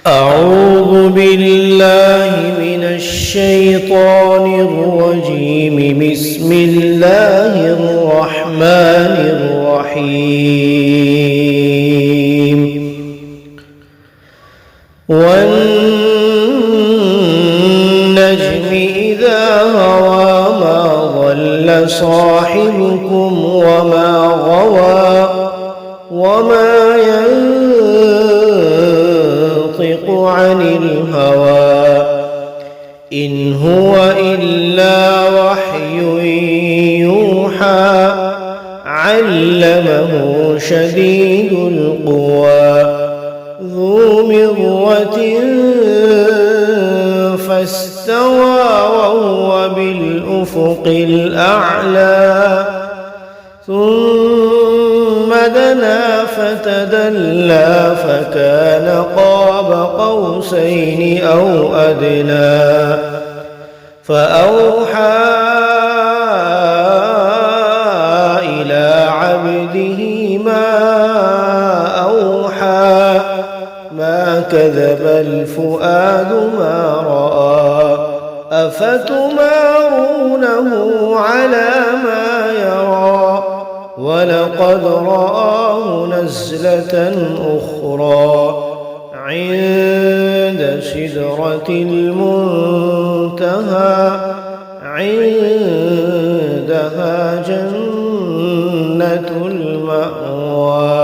أعوذ بالله من الشيطان الرجيم. بسم الله الرحمن الرحيم. والنجم إذا هوى ما ضل صاحبكم وما غوى وما ينطق عن الهوى إن هو إلا وحي يوحى علمه شديد القوى ذو مرة فاستوى وهو بالأفق الأعلى ثم دنا فتدلى فكان قاب قوسين أو أدنى فأوحى إلى عبده ما أوحى ما كذب الفؤاد ما رأى أفتمارونه على ما يرى ولقد رآه نزلة أخرى عند سدرة المنتهى عندها جنة المأوى.